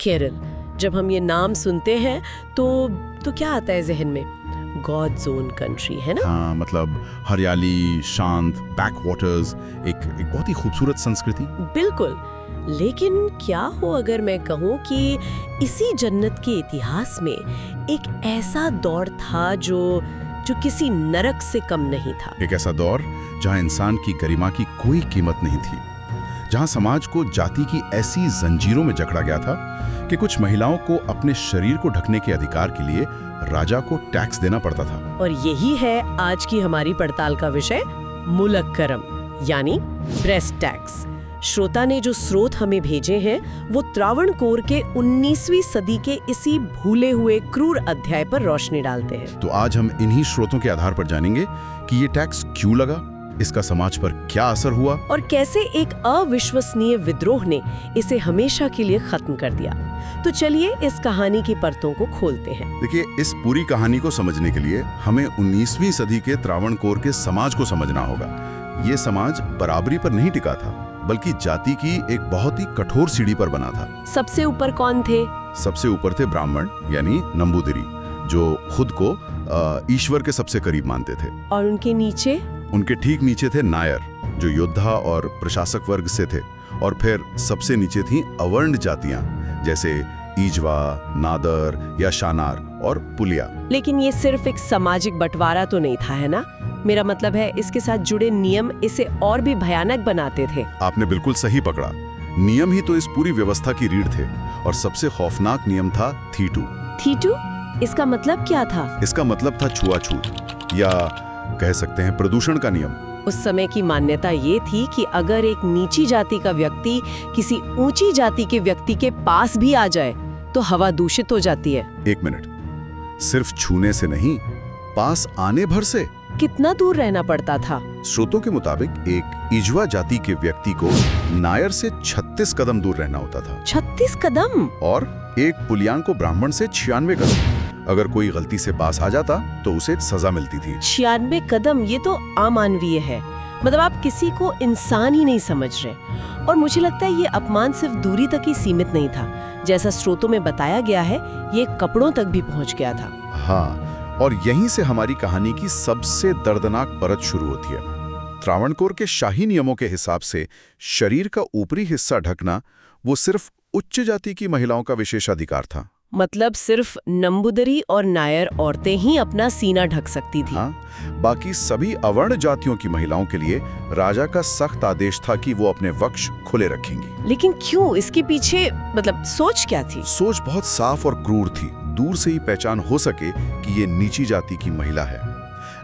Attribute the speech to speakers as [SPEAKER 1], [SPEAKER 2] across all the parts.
[SPEAKER 1] केरल, जब हम ये नाम सुनते हैं तो क्या आता है जहन में? गॉड जोन कंट्री, है ना?
[SPEAKER 2] हाँ, मतलब हरियाली, शांत, बैक वाटर्स, एक बहुत ही खूबसूरत संस्कृति।
[SPEAKER 1] बिल्कुल। लेकिन क्या हो अगर मैं कहूँ कि इसी जन्नत के इतिहास में एक ऐसा दौर था जो किसी नरक से कम नहीं था।
[SPEAKER 2] एक ऐसा दौर जहाँ इंसान की गरिमा की कोई कीमत नहीं थी, जहाँ समाज को जाति की ऐसी जंजीरों में जकड़ा गया था कि कुछ महिलाओं को अपने शरीर को ढकने के अधिकार के लिए राजा को टैक्स देना पड़ता था।
[SPEAKER 1] और यही है आज की हमारी पड़ताल का विषय, मुलक्करम यानी ब्रेस्ट टैक्स। श्रोता ने जो स्रोत हमें भेजे हैं वो त्रावणकोर के 19वीं सदी के इसी भूले हुए क्रूर अध्याय पर रोशनी डालते हैं।
[SPEAKER 2] तो आज हम इन्हीं स्रोतों के आधार पर जानेंगे कि ये टैक्स क्यों लगा, इसका समाज पर क्या असर हुआ
[SPEAKER 1] और कैसे एक अविश्वसनीय विद्रोह ने इसे हमेशा के लिए खत्म कर दिया। तो चलिए इस कहानी की परतों को खोलते हैं।
[SPEAKER 2] देखिए, इस पूरी कहानी को समझने के लिए हमें 19वीं सदी के त्रावणकोर के समाज को समझना होगा। ये समाज बराबरी पर नहीं टिका था, बल्कि जाति की एक बहुत ही कठोर सीढ़ी पर बना था।
[SPEAKER 1] सबसे ऊपर कौन थे?
[SPEAKER 2] सबसे ऊपर थे ब्राह्मण यानी नंबूदिरी, जो खुद को ईश्वर के सबसे करीब मानते थे।
[SPEAKER 1] और उनके नीचे?
[SPEAKER 2] उनके ठीक नीचे थे नायर, जो योद्धा और प्रशासक वर्ग से थे। और फिर सबसे नीचे थी अवर्ण जातियां, जैसे ईजवा, नादर या शानार और पुलिया।
[SPEAKER 1] लेकिन ये सिर्फ एक सामाजिक बंटवारा तो नहीं था, है ना? मेरा मतलब है इसके साथ जुड़े नियम इसे और भी भयानक बनाते थे।
[SPEAKER 2] आपने बिल्कुल सही पकड़ा। नियम ही तो इस पूरी व्यवस्था की रीढ़ थे। और सबसे खौफनाक नियम था थीटू।
[SPEAKER 1] थीटू? इसका मतलब क्या था?
[SPEAKER 2] इसका मतलब था छुआछूत, या कह सकते हैं प्रदूषण का नियम।
[SPEAKER 1] उस समय की मान्यता ये थी कि अगर एक नीची जाति का व्यक्ति किसी ऊंची जाति के व्यक्ति के पास भी आ जाए तो हवा दूषित हो जाती है।
[SPEAKER 2] एक मिनट, सिर्फ छूने से नहीं, पास आने भर से?
[SPEAKER 1] कितना दूर रहना पड़ता था?
[SPEAKER 2] स्रोतों के मुताबिक एक ईजवा जाति के व्यक्ति को नायर से 36 कदम दूर रहना होता था।
[SPEAKER 1] 36 कदम?
[SPEAKER 2] और एक पुलियान को ब्राह्मण से 96 कदम। अगर कोई गलती से पास आ जाता तो उसे सजा मिलती थी।
[SPEAKER 1] 96 कदम, ये तो अमानवीय है। मतलब आप किसी को इंसान ही नहीं समझ रहे। और मुझे लगता है ये अपमान सिर्फ दूरी तक ही सीमित नहीं था, जैसा स्रोतों में बताया गया है, ये कपड़ों तक भी पहुंच गया था।
[SPEAKER 2] हाँ, और यहीं से हमारी कहानी की सबसे दर्दनाक परत शुरू होती है। त्रावणकोर के शाही नियमों के हिसाब से शरीर का ऊपरी हिस्सा ढकना वो सिर्फ उच्च जाति की महिलाओं का विशेषाधिकार था।
[SPEAKER 1] मतलब सिर्फ नंबूदरी और नायर औरतें ही अपना सीना ढक सकती थी।
[SPEAKER 2] हाँ, बाकी सभी अवर्ण जातियों की महिलाओं के लिए राजा का सख्त आदेश था कि वो अपने वक्ष खुले रखेंगी।
[SPEAKER 1] लेकिन क्यों? इसके पीछे मतलब सोच क्या थी?
[SPEAKER 2] सोच बहुत साफ और क्रूर थी। दूर से ही पहचान हो सके कि ये नीची जाति की महिला है।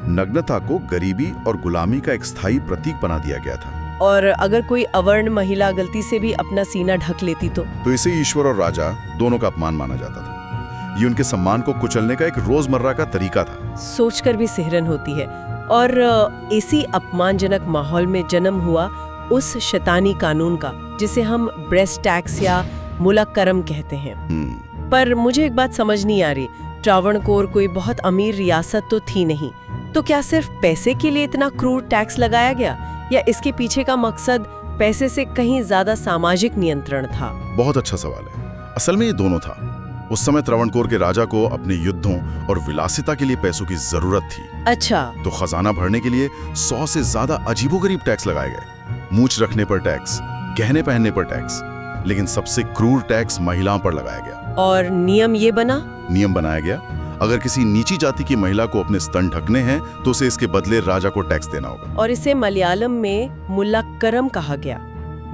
[SPEAKER 2] नग्नता को गरीबी और गुलामी का एक स्थायी प्रतीक बना दिया गया था।
[SPEAKER 1] और अगर कोई अवर्ण महिला गलती से भी अपना सीना ढक लेती तो
[SPEAKER 2] इसे ईश्वर और राजा दोनों का अपमान माना जाता था। ये उनके सम्मान को कुचलने का एक रोजमर्रा का तरीका था।
[SPEAKER 1] सोचकर भी सिहरन होती है। और इसी अपमानजनक माहौल में जन्म हुआ उस शैतानी कानून का, जिसे हम ब्रेस्ट टैक्स या मुलक्करम कहते हैं। पर मुझे एक बात समझ नहीं आ रही, त्रावणकोर कोई बहुत अमीर रियासत तो थी नहीं, तो क्या सिर्फ पैसे के लिए इतना क्रूर टैक्स लगाया गया, या इसके पीछे का मकसद पैसे से कहीं ज्यादा सामाजिक नियंत्रण था?
[SPEAKER 2] बहुत अच्छा सवाल है। असल में ये दोनों था। उस समय त्रावणकोर के राजा को अपने युद्धों और विलासिता के लिए पैसों की जरूरत थी।
[SPEAKER 1] अच्छा।
[SPEAKER 2] तो खजाना भरने के लिए 100 से ज्यादा अजीबोगरीब टैक्स लगाए गए। मूछ रखने पर टैक्स, गहने पहनने पर टैक्स, लेकिन सबसे क्रूर टैक्स महिलाओं पर लगाया गया।
[SPEAKER 1] और नियम
[SPEAKER 2] बनाया गया, अगर किसी नीची जाति की महिला को अपने स्तन ढकने हैं तो उसे इसके बदले राजा को टैक्स देना होगा।
[SPEAKER 1] और इसे मलयालम में मुलक्करम कहा गया।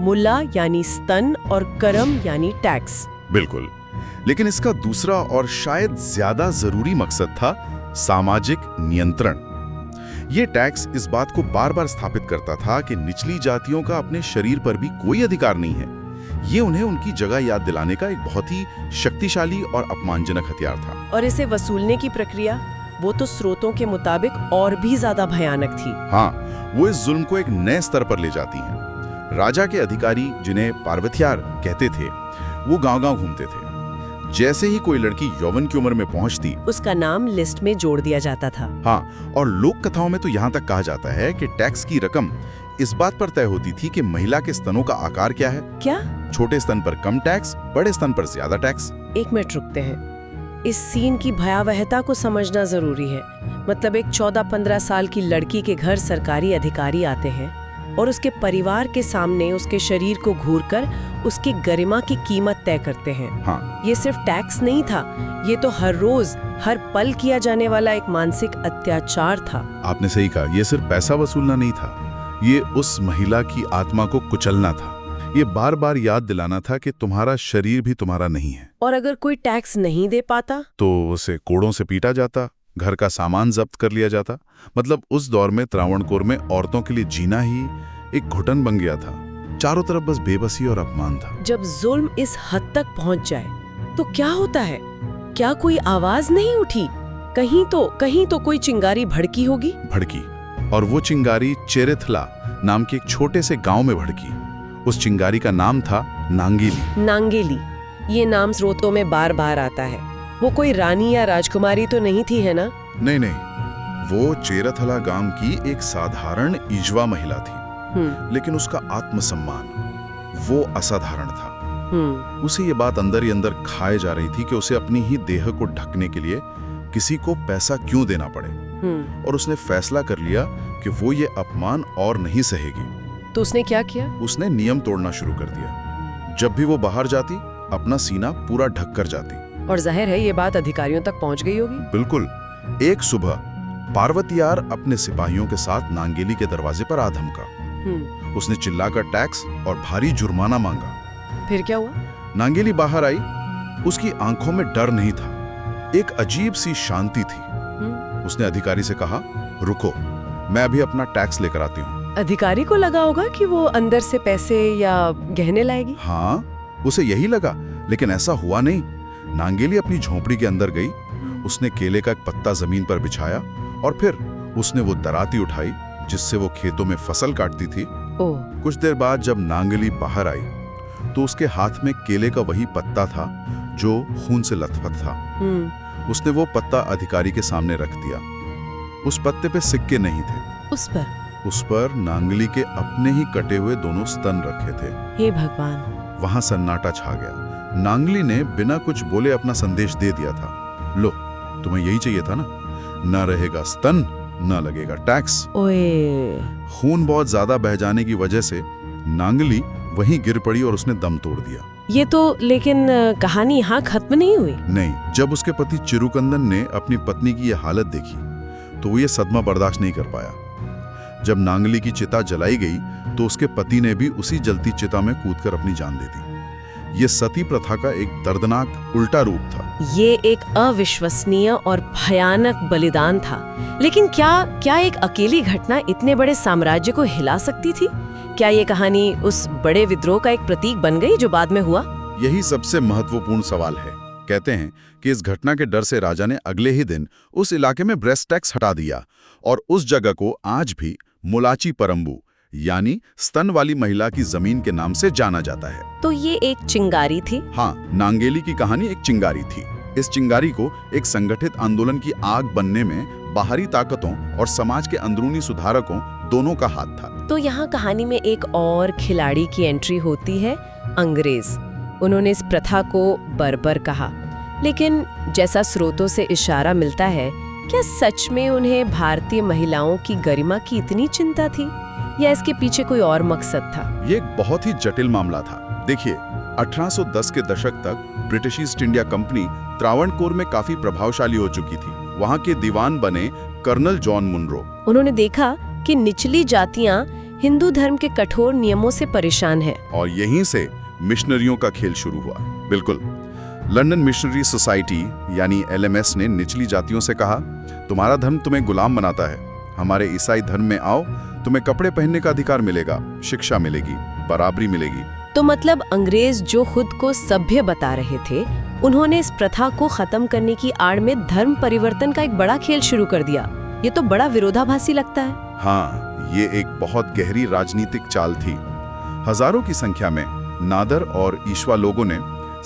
[SPEAKER 1] मुल्ला यानी स्तन और करम यानी टैक्स।
[SPEAKER 2] बिल्कुल। लेकिन इसका दूसरा और शायद ज्यादा जरूरी मकसद था सामाजिक नियंत्रण। ये टैक्स इस बात को बार बार स्थापित करता था कि निचली जातियों का अपने शरीर पर भी कोई अधिकार नहीं है। ये उन्हें उनकी जगह याद दिलाने का एक बहुत ही शक्तिशाली और अपमानजनक हथियार था।
[SPEAKER 1] और इसे वसूलने की प्रक्रिया, वो तो स्रोतों के मुताबिक और भी ज्यादा भयानक थी।
[SPEAKER 2] हाँ, वो इस जुल्म को एक नए स्तर पर ले जाती हैं। राजा के अधिकारी, जिन्हें पार्वत्यार कहते थे, वो गांव-गांव घूमते थे। जैसे ही कोई लड़की यौवन की उम्र में पहुंचती,
[SPEAKER 1] उसका नाम लिस्ट में जोड़ दिया जाता था।
[SPEAKER 2] हाँ, और लोक कथाओं में तो यहाँ तक कहा जाता है कि टैक्स की रकम इस बात पर तय होती थी कि महिला के स्तनों का आकार क्या है।
[SPEAKER 1] क्या?
[SPEAKER 2] छोटे स्तन पर कम टैक्स, बड़े स्तन पर ज्यादा टैक्स।
[SPEAKER 1] एक मिनट रुकते हैं। इस सीन की भयावहता को समझना जरूरी है। मतलब एक 14-15 साल की लड़की के घर सरकारी अधिकारी आते हैं और उसके परिवार के सामने उसके शरीर को घूरकर उसकी गरिमा की कीमत तय करते हैं।
[SPEAKER 2] हाँ।
[SPEAKER 1] ये सिर्फ टैक्स नहीं था, ये तो हर रोज हर पल किया जाने वाला एक मानसिक अत्याचार था।
[SPEAKER 2] आपने सही कहा, ये सिर्फ पैसा वसूलना नहीं था, ये उस महिला की आत्मा को कुचलना था। ये बार बार याद दिलाना था कि तुम्हारा शरीर भी तुम्हारा नहीं है।
[SPEAKER 1] और अगर कोई टैक्स नहीं दे पाता
[SPEAKER 2] तो उसे कोड़ों से पीटा जाता, घर का सामान जब्त कर लिया जाता। मतलब उस दौर में त्रावणकोर में औरतों के लिए जीना ही एक घुटन बन गया था। चारों तरफ बस बेबसी और अपमान था।
[SPEAKER 1] जब जुल्म इस हद तक पहुंच जाए तो क्या होता है? क्या कोई आवाज नहीं उठी? कहीं तो कोई चिंगारी भड़की होगी।
[SPEAKER 2] भड़की, और वो चिंगारी चेरेथला नाम के एक छोटे से गांव में भड़की। उस चिंगारी का नाम था नांगेली।
[SPEAKER 1] नांगेली, ये नाम स्रोतों में बार बार आता है। वो कोई रानी या राजकुमारी तो नहीं थी, है ना?
[SPEAKER 2] नहीं, वो चेरेथला गांव की एक साधारण इजवा महिला थी। लेकिन उसका आत्मसम्मान वो असाधारण था। उसे ये बात अंदर ही अंदर खाए जा रही थी कि उसे अपनी ही देह को ढकने के लिए किसी को पैसा क्यों देना पड़े। और उसने फैसला कर लिया कि वो ये अपमान और नहीं सहेगी।
[SPEAKER 1] तो उसने क्या किया? उसने
[SPEAKER 2] नियम तोड़ना शुरू कर दिया। जब भी वो बाहर जाती, अपना सीना पूरा ढक कर जाती।
[SPEAKER 1] और जाहिर है ये बात अधिकारियों तक पहुंच गई होगी।
[SPEAKER 2] बिल्कुल। एक सुबह पार्वतीयार अपने सिपाहियों के साथ नांगेली के दरवाजे पर आ धमका। उसने चिल्लाकर टैक्स और भारी जुर्माना मांगा।
[SPEAKER 1] फिर क्या हुआ?
[SPEAKER 2] नांगेली बाहर आई। उसकी आंखों में डर नहीं था, एक अजीब सी शांति थी। उसने अधिकारी से कहा, रुको, मैं अभी अपना टैक्स लेकर आती हूँ।
[SPEAKER 1] अधिकारी को लगा होगा कि वो अंदर से पैसे या गहने लाएगी।
[SPEAKER 2] हाँ, उसे यही लगा, लेकिन ऐसा हुआ नहीं। नांगेली अपनी झोंपड़ी के अंदर गई। उसने केले का एक पत्ता जमीन पर बिछाया और फिर उसने वो दराती उठाई जिससे वो खेतों में फसल काटती थी। कुछ देर बाद जब नांगेली बाहर आई तो उसके हाथ में केले का वही पत्ता था जो खून से लथपथ था। उसने वो पत्ता अधिकारी के सामने रख दिया। उस पत्ते पे सिक्के नहीं थे। उस पर नांगेली के अपने ही कटे हुए दोनों स्तन रखे थे।
[SPEAKER 1] हे भगवान!
[SPEAKER 2] वहां सन्नाटा छा गया। नांगेली ने बिना कुछ बोले अपना संदेश दे दिया था। लो, तुम्हें यही चाहिए था ना? न रहेगा स्तन, न लगेगा टैक्स।
[SPEAKER 1] ओए!
[SPEAKER 2] खून बहुत ज्यादा बह जाने की वजह से नांगेली वहीं गिर पड़ी और उसने दम तोड़ दिया।
[SPEAKER 1] ये तो लेकिन कहानी यहाँ खत्म नहीं हुई।
[SPEAKER 2] नहीं, जब उसके पति चिरुकंदन ने अपनी पत्नी की यह हालत देखी तो वो ये सदमा बर्दाश्त नहीं कर पाया। जब नांगेली की चिता जलाई गई तो उसके पति ने भी उसी जलती चिता में कूदकर अपनी जान दे दी। ये सती प्रथा का एक दर्दनाक उल्टा रूप था।
[SPEAKER 1] ये एक अविश्वसनीय और भयानक बलिदान था। लेकिन क्या एक अकेली घटना इतने बड़े साम्राज्य को हिला सकती थी? क्या ये कहानी उस बड़े विद्रोह का एक प्रतीक बन गई जो बाद में हुआ?
[SPEAKER 2] यही सबसे महत्वपूर्ण सवाल है। कहते हैं कि इस घटना के डर से राजा ने अगले ही दिन उस इलाके में ब्रेस्ट टैक्स हटा दिया और उस जगह को आज भी मुलाची परंबू यानी स्तन वाली महिला की जमीन के नाम से जाना जाता है।
[SPEAKER 1] तो ये एक चिंगारी थी?
[SPEAKER 2] हाँ, नांगेली की कहानी एक चिंगारी थी। इस चिंगारी को एक संगठित आंदोलन की आग बनने में बाहरी ताकतों और समाज के अंदरूनी सुधारकों दोनों का हाथ था।
[SPEAKER 1] तो यहाँ कहानी में एक और खिलाड़ी की एंट्री होती है, अंग्रेज। उन्होंने इस प्रथा को बर्बर कहा, लेकिन जैसा स्रोतों से इशारा मिलता है, क्या सच में उन्हें भारतीय महिलाओं की गरिमा की इतनी चिंता थी या इसके पीछे कोई और मकसद था?
[SPEAKER 2] ये एक बहुत ही जटिल मामला था। देखिए, 1810 के दशक तक British east India company Travancore में काफी प्रभावशाली हो चुकी थी। वहाँ के दीवान बने कर्नल जॉन मुनरो।
[SPEAKER 1] उन्होंने देखा कि निचली जातियां हिंदू धर्म के कठोर नियमों से परेशान हैं।
[SPEAKER 2] और यहीं से मिशनरियों का खेल शुरू हुआ। बिल्कुल, लंदन मिशनरी सोसाइटी यानी LMS ने निचली जातियों से कहा, तुम्हारा धर्म तुम्हें गुलाम बनाता है, हमारे ईसाई धर्म में आओ, तुम्हें कपड़े पहनने का अधिकार मिलेगा, शिक्षा मिलेगी, बराबरी मिलेगी।
[SPEAKER 1] तो मतलब अंग्रेज जो खुद को सभ्य बता रहे थे, उन्होंने इस प्रथा को खत्म करने की आड़ में धर्म परिवर्तन का एक बड़ा खेल शुरू कर दिया। ये तो बड़ा विरोधाभासी लगता है।
[SPEAKER 2] हाँ, ये एक बहुत गहरी राजनीतिक चाल थी। हजारों की संख्या में नादर और ईश्वा लोगों ने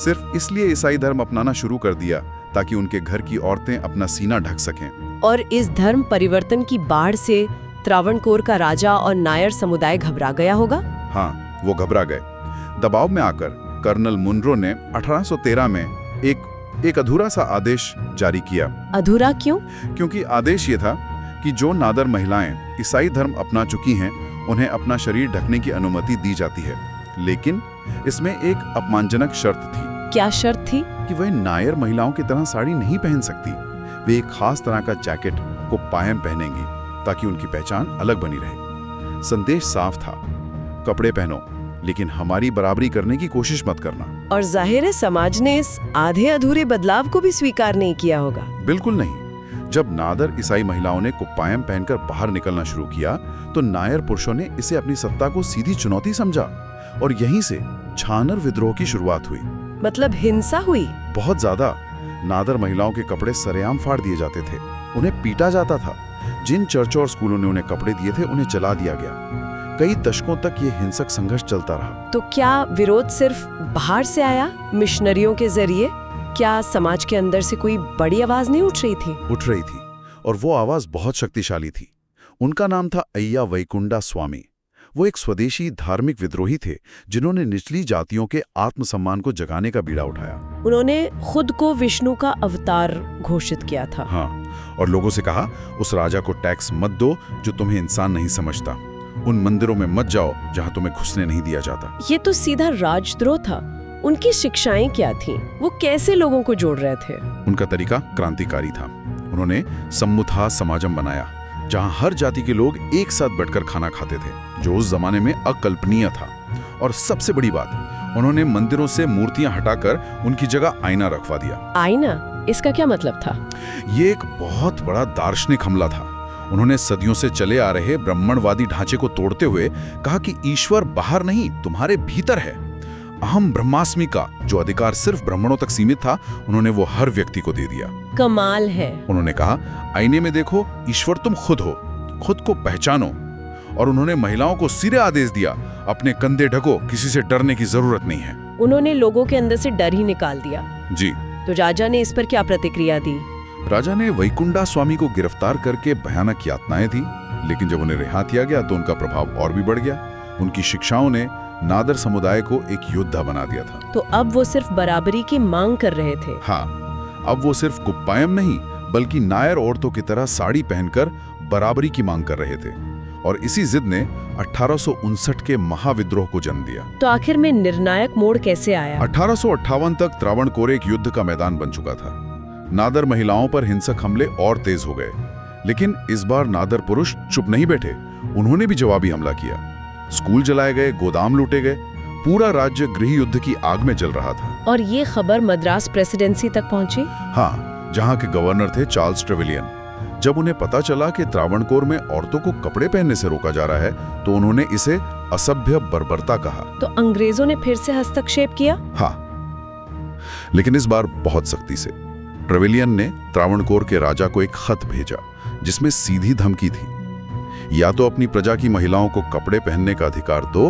[SPEAKER 2] सिर्फ इसलिए ईसाई धर्म अपनाना शुरू कर दिया ताकि उनके घर की औरतें अपना सीना ढक सकें।
[SPEAKER 1] और इस धर्म परिवर्तन की बाढ़ से त्रावणकोर का राजा और नायर समुदाय घबरा गया होगा।
[SPEAKER 2] हाँ, वो घबरा गए। दबाव में आकर कर्नल मुनरो ने 1813 में एक अधूरा सा आदेश जारी किया।
[SPEAKER 1] अधूरा क्यों?
[SPEAKER 2] क्योंकि आदेश ये था कि जो नादर महिलाएं ईसाई धर्म अपना चुकी हैं उन्हें अपना शरीर ढकने की अनुमति दी जाती है, लेकिन इसमें एक अपमानजनक शर्त थी।
[SPEAKER 1] क्या शर्त थी?
[SPEAKER 2] कि वह नायर महिलाओं की तरह साड़ी नहीं पहन सकती। वे एक खास तरह का जैकेट को पायम पहनेंगी ताकि उनकी पहचान अलग बनी रहे। संदेश साफ था, कपड़े पहनो लेकिन हमारी बराबरी करने की कोशिश मत करना।
[SPEAKER 1] और जाहिर है समाज ने इस आधे अधूरे बदलाव को भी स्वीकार नहीं किया होगा।
[SPEAKER 2] बिल्कुल नहीं। जब नादर ईसाई महिलाओं ने कुप्पायम पहनकर बाहर निकलना शुरू किया तो नायर पुरुषों ने इसे अपनी सत्ता को सीधी चुनौती समझा और यहीं से छानर विद्रोह की शुरुआत हुई।
[SPEAKER 1] मतलब हिंसा हुई?
[SPEAKER 2] बहुत ज्यादा। नादर महिलाओं के कपड़े सरेआम फाड़ दिए जाते थे, उन्हें पीटा जाता था। जिन चर्चों और स्कूलों ने उन्हें कपड़े दिए थे उन्हें जला दिया गया। कई दशकों तक ये हिंसक संघर्ष चलता रहा।
[SPEAKER 1] तो क्या विरोध सिर्फ बाहर से आया, मिशनरियों के जरिए? क्या समाज के अंदर से कोई बड़ी आवाज नहीं उठ रही थी?
[SPEAKER 2] उठ रही थी, और वो आवाज बहुत शक्तिशाली थी। उनका नाम था अय्या वैकुंडा स्वामी। वो एक स्वदेशी धार्मिक विद्रोही थे जिन्होंने निचली जातियों के आत्मसम्मान को जगाने का बीड़ा उठाया।
[SPEAKER 1] उन्होंने खुद को विष्णु का अवतार घोषित किया था।
[SPEAKER 2] हाँ, और लोगों से कहा उस राजा को टैक्स मत दो जो तुम्हें इंसान नहीं समझता। उन मंदिरों में मत जाओ जहां तुम्हें घुसने नहीं दिया जाता।
[SPEAKER 1] ये तो सीधा राजद्रोह था। उनकी शिक्षाएं क्या थीं? वो कैसे लोगों को जोड़ रहे थे?
[SPEAKER 2] उनका तरीका क्रांतिकारी था। उन्होंने सम्मुथा समाजम बनाया जहां हर जाति के लोग एक साथ बैठकर खाना खाते थे, जो उस जमाने में अकल्पनीय था। और सबसे बड़ी बात, उन्होंने मंदिरों से मूर्तियां हटाकर उनकी जगह आईना रखवा दिया।
[SPEAKER 1] आईना? इसका क्या मतलब था?
[SPEAKER 2] ये एक बहुत बड़ा दार्शनिक हमला था। उन्होंने सदियों से चले आ रहे ब्राह्मणवादी ढांचे को तोड़ते हुए कहा कि ईश्वर बाहर नहीं, तुम्हारे भीतर है। अहम ब्रह्मास्मि का जो अधिकार सिर्फ ब्राह्मणों तक सीमित था, उन्होंने वो हर व्यक्ति को दे दिया।
[SPEAKER 1] कमाल है।
[SPEAKER 2] उन्होंने कहा, आईने में देखो, ईश्वर तुम खुद हो, खुद को पहचानो। और उन्होंने महिलाओं को सीधे आदेश दिया, अपने कंधे ढको, किसी से डरने की जरूरत नहीं है।
[SPEAKER 1] उन्होंने लोगों के अंदर से डर ही निकाल दिया।
[SPEAKER 2] जी।
[SPEAKER 1] तो राजा ने इस पर क्या प्रतिक्रिया दी?
[SPEAKER 2] राजा ने वैकुंडा स्वामी को गिरफ्तार करके भयानक यातनाएं दी, लेकिन जब उन्हें रिहा किया गया तो उनका प्रभाव और भी बढ़ गया। उनकी शिक्षाओं ने नादर समुदाय को एक योद्धा बना दिया था।
[SPEAKER 1] तो अब वो सिर्फ बराबरी की मांग कर रहे थे।
[SPEAKER 2] हाँ, अब वो सिर्फ कुप्पायम नहीं बल्कि नायर औरतों की तरह साड़ी पहनकर बराबरी की मांग कर रहे थे। और इसी जिद ने 1859 के महाविद्रोह को जन्म दिया।
[SPEAKER 1] तो आखिर में निर्णायक मोड़ कैसे आया?
[SPEAKER 2] 1858 तक त्रावणकोर एक युद्ध का मैदान बन चुका था। नादर महिलाओं पर हिंसक हमले और तेज हो गए, लेकिन इस बार नादर पुरुष चुप नहीं बैठे। उन्होंने भी जवाबी हमला किया। स्कूल जलाए गए, गोदाम लूटे गए, पूरा राज्य गृह युद्ध की आग में जल रहा था।
[SPEAKER 1] और ये खबर मद्रास प्रेसिडेंसी तक पहुंची?
[SPEAKER 2] हाँ, जहाँ के गवर्नर थे चार्ल्स ट्रेवेलियन। जब उन्हें पता चला कि त्रावणकोर में औरतों को कपड़े पहनने से रोका जा रहा है, तो उन्होंने इसे असभ्य बर्बरता कहा।
[SPEAKER 1] तो अंग्रेजों ने फिर से हस्तक्षेप किया?
[SPEAKER 2] हाँ, लेकिन इस बार बहुत सख्ती से। ट्रेवेलियन ने त्रावणकोर के राजा को एक खत भेजा जिसमें सीधी धमकी थी, या तो अपनी प्रजा की महिलाओं को कपड़े पहनने का अधिकार दो,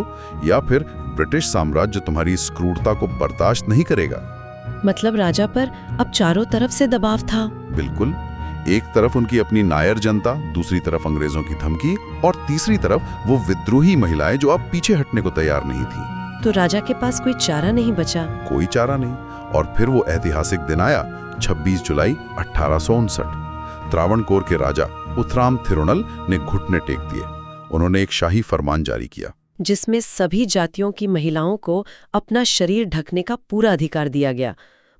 [SPEAKER 2] या फिर ब्रिटिश साम्राज्य तुम्हारी इस क्रूरता को बर्दाश्त नहीं करेगा।
[SPEAKER 1] मतलब राजा पर अब चारों तरफ से दबाव था।
[SPEAKER 2] बिल्कुल। एक तरफ उनकी अपनी नायर जनता, दूसरी तरफ अंग्रेजों की धमकी, और तीसरी तरफ वो विद्रोही महिलाएं जो अब पीछे हटने को तैयार नहीं थी।
[SPEAKER 1] तो राजा के पास कोई चारा नहीं बचा?
[SPEAKER 2] कोई चारा नहीं। और फिर वो ऐतिहासिक दिन आया, 26 जुलाई 1859। त्रावणकोर के राजा उथराम थिरुनल ने घुटने टेक दिए। उन्होंने एक शाही फरमान जारी किया
[SPEAKER 1] जिसमें सभी जातियों की महिलाओं को अपना शरीर ढकने का पूरा अधिकार दिया गया।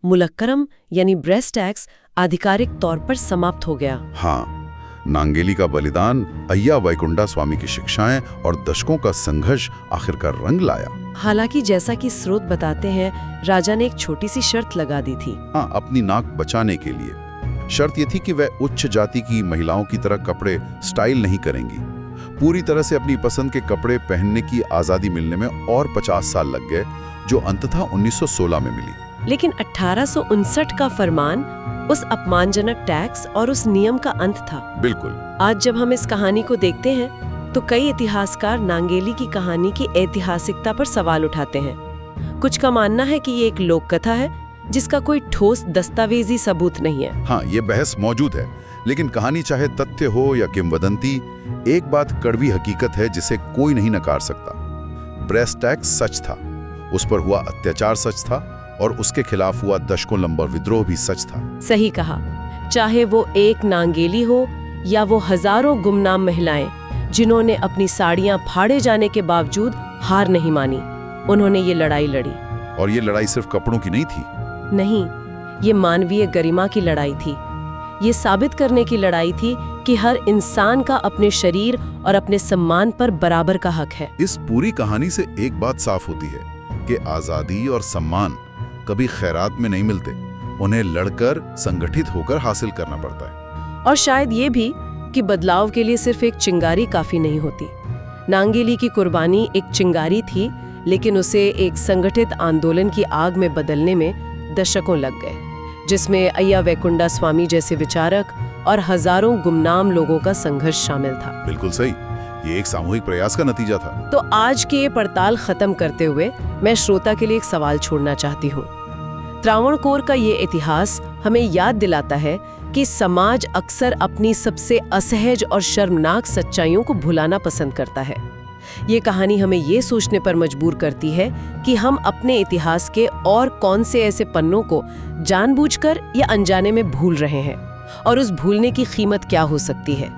[SPEAKER 1] मुलक्करम यानी ब्रेस्ट टैक्स आधिकारिक तौर पर समाप्त हो गया।
[SPEAKER 2] हाँ, नांगेली का बलिदान, अय्या वैकुंडा स्वामी की शिक्षाएं और दशकों का संघर्ष आखिरकार रंग लाया।
[SPEAKER 1] हालांकि जैसा कि स्रोत बताते हैं, राजा ने एक छोटी सी शर्त लगा दी थी।
[SPEAKER 2] हाँ, अपनी नाक बचाने के लिए। शर्त ये थी कि वह उच्च जाति की महिलाओं की तरह कपड़े स्टाइल नहीं करेंगी। पूरी तरह से अपनी पसंद के कपड़े पहनने की आजादी मिलने में और 50 साल लग गए, जो अंततः 1916 में मिली।
[SPEAKER 1] लेकिन 1859 का फरमान उस अपमानजनक टैक्स और उस नियम का अंत था।
[SPEAKER 2] बिल्कुल।
[SPEAKER 1] आज जब हम इस कहानी को देखते हैं तो कई इतिहासकार नांगेली की कहानी की ऐतिहासिकता पर सवाल उठाते हैं। कुछ का मानना है कि ये एक लोक कथा है जिसका कोई ठोस दस्तावेजी सबूत नहीं है।
[SPEAKER 2] हाँ, ये बहस मौजूद है, लेकिन कहानी चाहे तथ्य हो या किंवदंती, एक बात कड़वी हकीकत है जिसे कोई नहीं नकार सकता। ब्रेस्ट टैक्स सच था, उस पर हुआ अत्याचार सच था, और उसके खिलाफ हुआ दशकों लंबा विद्रोह भी सच था।
[SPEAKER 1] सही कहा। चाहे वो एक नांगेली हो या वो हजारों गुमनाम महिलाएं जिन्होंने अपनी साड़ियां फाड़े जाने के बावजूद हार नहीं मानी, उन्होंने ये लड़ाई लड़ी।
[SPEAKER 2] और ये लड़ाई सिर्फ कपड़ों की नहीं थी।
[SPEAKER 1] नहीं, ये मानवीय गरिमा की लड़ाई थी। ये साबित करने की लड़ाई थी कि हर इंसान का अपने शरीर और अपने सम्मान पर बराबर का हक है।
[SPEAKER 2] इस पूरी कहानी से एक बात साफ होती है कि आजादी और सम्मान कभी खैरात में नहीं मिलते, उन्हें लड़कर संगठित होकर हासिल करना पड़ता है।
[SPEAKER 1] और शायद ये भी कि बदलाव के लिए सिर्फ एक चिंगारी काफी नहीं होती। नांगेली की कुर्बानी एक चिंगारी थी, लेकिन उसे एक संगठित आंदोलन की आग में बदलने में दशकों लग गए, जिसमें अय्या वैकुंडा स्वामी जैसे विचारक और हजारों गुमनाम लोगों का संघर्ष शामिल था।
[SPEAKER 2] बिल्कुल सही, ये एक सामूहिक प्रयास का नतीजा था।
[SPEAKER 1] तो आज के ये पड़ताल खत्म करते हुए मैं श्रोता के लिए एक सवाल छोड़ना चाहती हूँ। त्रावणकोर का ये इतिहास हमें याद दिलाता है कि समाज अक्सर अपनी सबसे असहज और शर्मनाक सच्चाइयों को भुलाना पसंद करता है। ये कहानी हमें ये सोचने पर मजबूर करती है कि हम अपने इतिहास के और कौन से ऐसे पन्नों को जानबूझकर या अनजाने में भूल रहे हैं, और उस भूलने की कीमत क्या हो सकती है।